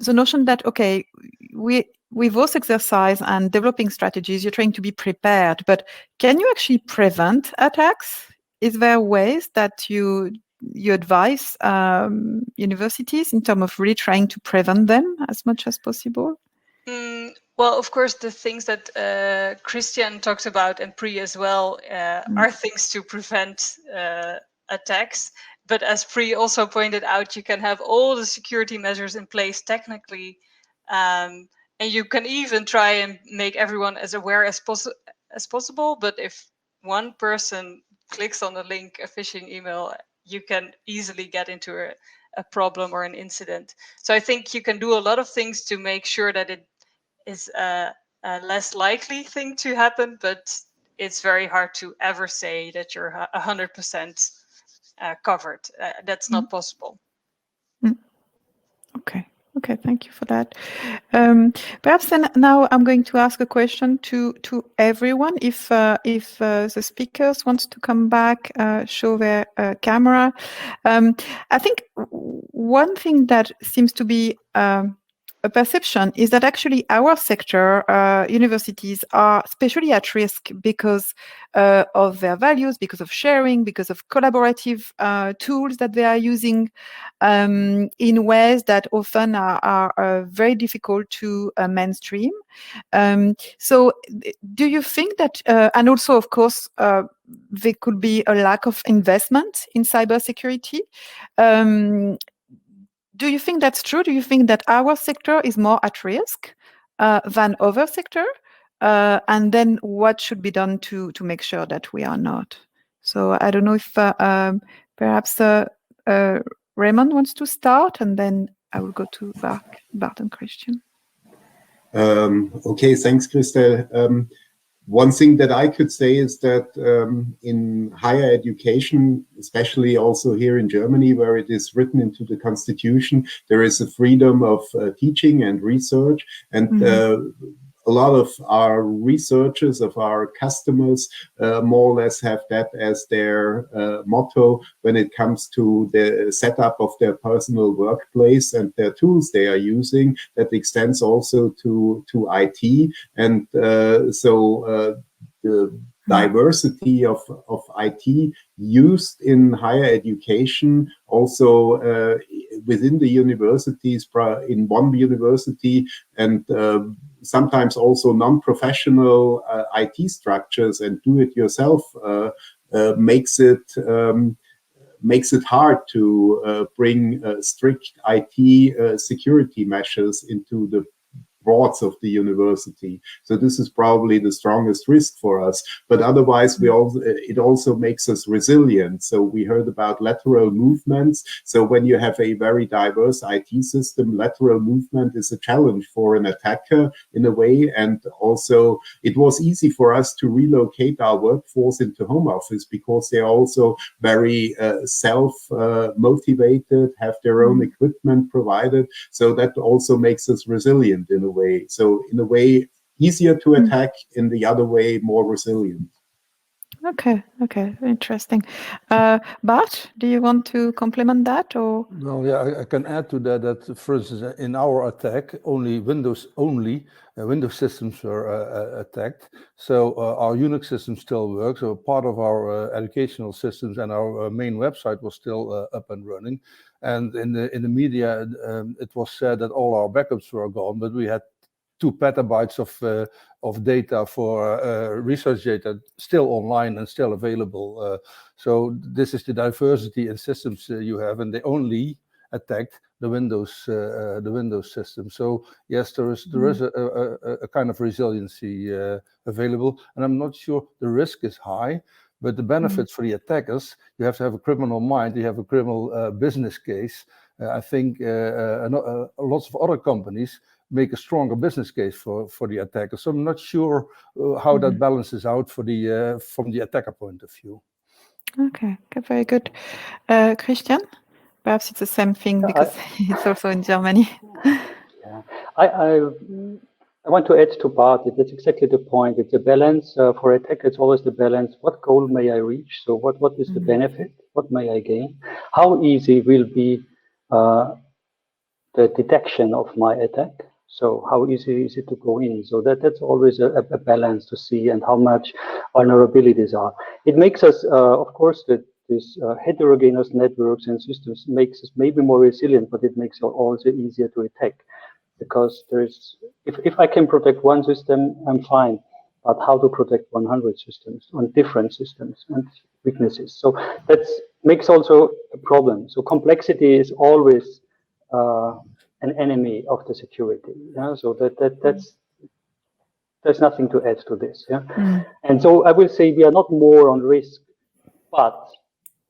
notion that, okay, with those exercise and developing strategies, you're trying to be prepared, but can you actually prevent attacks? Is there ways that you advise universities in terms of really trying to prevent them as much as possible? Well, of course, the things that Christian talks about and Pri as well are things to prevent attacks. But as Pri also pointed out, you can have all the security measures in place technically, and you can even try and make everyone as aware as possible. But if one person clicks on the link, a phishing email, you can easily get into a problem or an incident. So I think you can do a lot of things to make sure that it is a less likely thing to happen, but it's very hard to ever say that you're 100% covered. That's not possible. Okay, thank you for that. Perhaps then now I'm going to ask a question to everyone. If the speakers want to come back, show their camera. I think one thing that seems to be a perception is that actually our sector, universities, are especially at risk because of their values, because of sharing, because of collaborative tools that they are using in ways that often are very difficult to mainstream. So do you think that, and also of course, there could be a lack of investment in cybersecurity. Do you think that's true? Do you think that our sector is more at risk than other sector? And then what should be done to make sure that we are not? So I don't know if perhaps Raymond wants to start, and then I will go to Bart and Christian. Okay, thanks, Christel. One thing that I could say is that in higher education, especially also here in Germany, where it is written into the constitution, there is a freedom of teaching and research. And a lot of our researchers, of our customers, more or less have that as their motto when it comes to the setup of their personal workplace and their tools they are using. That extends also to IT. And so the diversity of IT used in higher education also within the universities, in one university, and sometimes also non-professional IT structures and do-it-yourself makes it hard to bring strict IT security measures into the boards of the university. So this is probably the strongest risk for us. But otherwise, it also makes us resilient. So we heard about lateral movements. So when you have a very diverse IT system, lateral movement is a challenge for an attacker in a way. And also, it was easy for us to relocate our workforce into home office because they're also very self-motivated, have their own equipment provided. So that also makes us resilient in a way. So in a way, easier to attack, in the other way, more resilient. Okay, interesting. Bart, do you want to complement that, or? No, yeah, I can add to that. That, for instance, in our attack, Windows systems were attacked. So our Unix system still works. So part of our educational systems and our main website was still up and running. And in the media, it was said that all our backups were gone, but we had 2 petabytes of data for research data still online and still available. So this is the diversity in systems you have, and they only attacked the Windows system. So yes, there is a kind of resiliency available, and I'm not sure the risk is high. But the benefits for the attackers, you have to have a criminal mind, you have a criminal business case. I think lots of other companies make a stronger business case for the attacker. So I'm not sure how that balances out for the from the attacker point of view. Okay, very good. Christian, perhaps it's the same thing because it's also in Germany. Yeah, I want to add to Bart. That's exactly the point. It's a balance for attack. It's always the balance. What goal may I reach? So what is the benefit? What may I gain? How easy will be the detection of my attack? So how easy is it to go in? So that's always a balance to see, and how much vulnerabilities are. It makes us, of course, that this heterogeneous networks and systems makes us maybe more resilient, but it makes it also easier to attack. Because if I can protect one system, I'm fine. But how to protect 100 systems on different systems and weaknesses? So that makes also a problem. So complexity is always an enemy of the security. Yeah? So there's nothing to add to this. Yeah. And so I will say we are not more on risk, but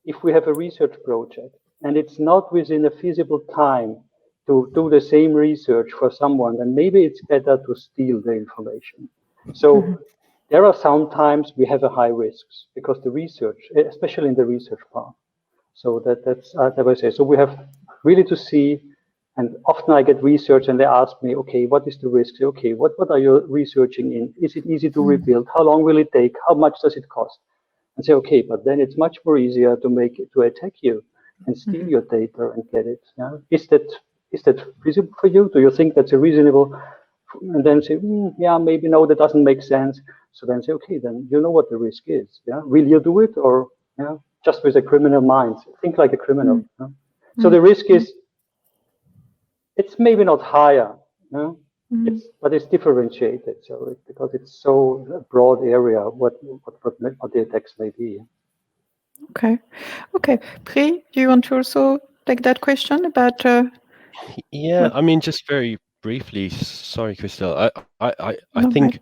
if we have a research project and it's not within a feasible time to do the same research for someone, then maybe it's better to steal the information. So there are some times we have a high risks because the research, especially in the research part. So that's as I say. So we have really to see, and often I get research and they ask me, okay, what is the risk? Okay, what are you researching in? Is it easy to rebuild? How long will it take? How much does it cost? And say, okay, but then it's much more easier to attack you and steal your data and get it. Yeah? Is that feasible for you? Do you think that's a reasonable? And then say, yeah, maybe no, that doesn't make sense. So then say, okay, then you know what the risk is. Yeah, will you do it, or just with a criminal mind? Think like a criminal. Yeah? So the risk is, it's maybe not higher, but it's differentiated. So because it's so a broad area, what the attacks may be. Okay. Pri, do you want to also take that question about? Yeah, I mean, just very briefly. Sorry, Christelle. I think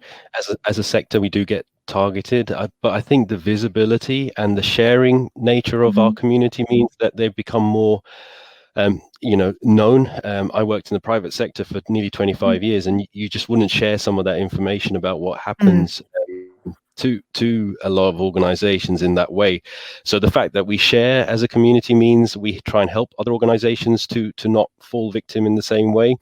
as a sector we do get targeted, but I think the visibility and the sharing nature of our community means that they've become more known. I worked in the private sector for nearly 25 years, and you just wouldn't share some of that information about what happens to a lot of organizations in that way. So the fact that we share as a community means we try and help other organizations to not fall victim in the same way.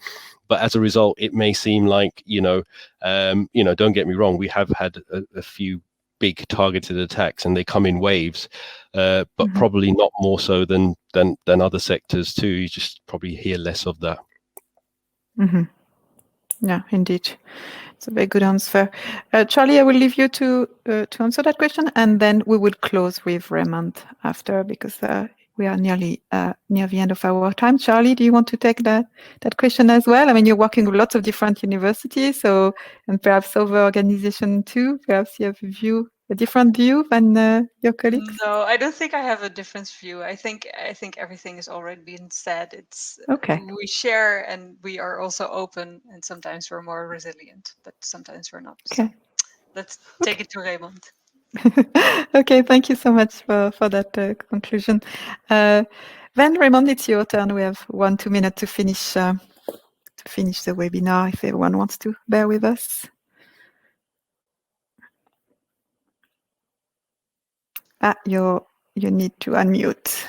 But as a result, it may seem like, don't get me wrong, we have had a few big targeted attacks and they come in waves, but probably not more so than other sectors too. You just probably hear less of that. Yeah, indeed. It's a very good answer. Charlie, I will leave you to answer that question, and then we will close with Raymond after, because we we are nearly near the end of our time. Charlie, do you want to take that question as well? I mean, you're working with lots of different universities, so, and perhaps other organizations too. Perhaps you have a different view than your colleagues. No, I don't think I have a different view. I think everything has already been said. It's Okay. We share, and we are also open, and sometimes we're more resilient, but sometimes we're not. Okay. So let's take it to Raymond. Okay, thank you so much for that conclusion. Then Raymond, it's your turn. We have 1-2 minutes to finish the webinar. If everyone wants to bear with us. You need to unmute.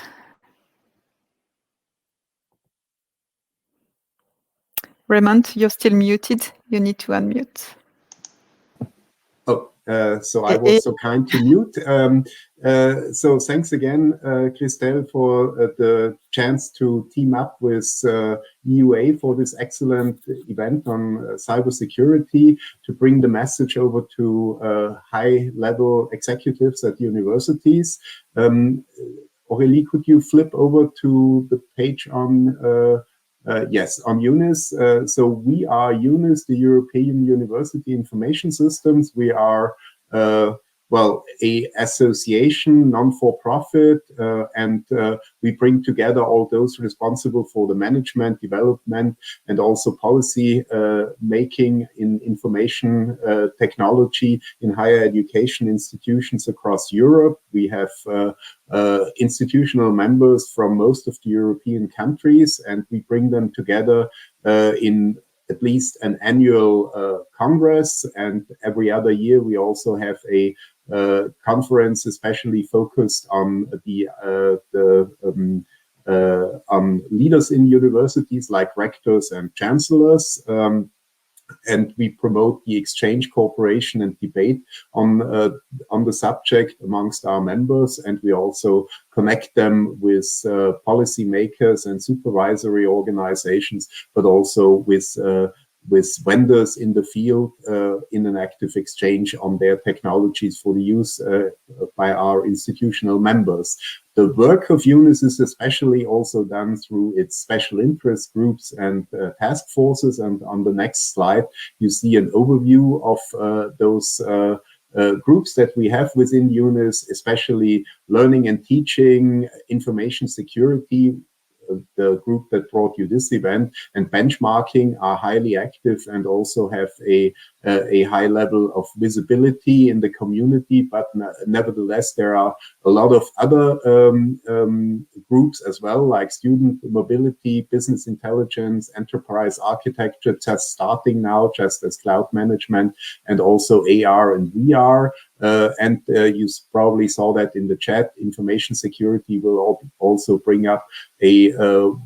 Raymond, you're still muted. You need to unmute. Oh, so I was so kind to mute. So thanks again, Christelle, for the chance to team up with EUA for this excellent event on cybersecurity, to bring the message over to high-level executives at universities. Aurélie, could you flip over to the page on yes, on EUNIS. So we are EUNIS, the European University Information Systems. We are, well, a association, non-for-profit, and we bring together all those responsible for the management, development, and also policy making in information technology in higher education institutions across Europe. We have institutional members from most of the European countries, and we bring them together in at least an annual congress, and every other year we also have a conference especially focused on on leaders in universities like rectors and chancellors. And we promote the exchange, cooperation, and debate on the subject amongst our members, and we also connect them with policymakers and supervisory organizations, but also with vendors in the field in an active exchange on their technologies for the use by our institutional members. The work of EUNIS is especially also done through its special interest groups and task forces. And on the next slide, you see an overview of those groups that we have within EUNIS, especially learning and teaching, information security. The group that brought you this event, and benchmarking are highly active and also have a high level of visibility in the community. But nevertheless, there are a lot of other groups as well, like student mobility, business intelligence, enterprise architecture, just starting now, just as cloud management, and also AR and VR. And you probably saw that in the chat. Information security will also bring up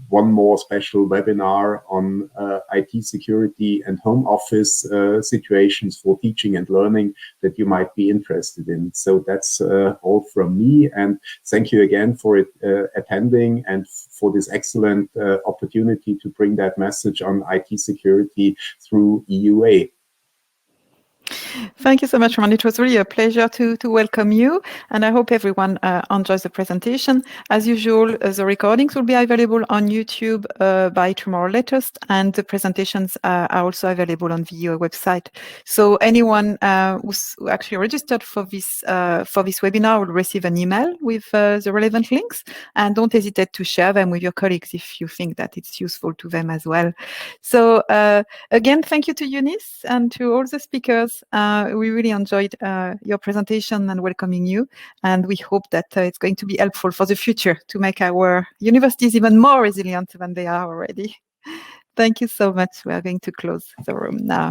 one more special webinar on IT security and home office situations for teaching and learning that you might be interested in. So that's all from me, and thank you again for attending and for this excellent opportunity to bring that message on IT security through EUA. Thank you so much, Ron. It was really a pleasure to welcome you, and I hope everyone enjoys the presentation. As usual, the recordings will be available on YouTube by tomorrow latest, and the presentations are also available on the EUA website. So anyone who actually registered for this webinar will receive an email with the relevant links, and don't hesitate to share them with your colleagues if you think that it's useful to them as well. So again, thank you to EUNIS and to all the speakers. We really enjoyed your presentation and welcoming you, and we hope that it's going to be helpful for the future to make our universities even more resilient than they are already. Thank you so much. We are going to close the room now.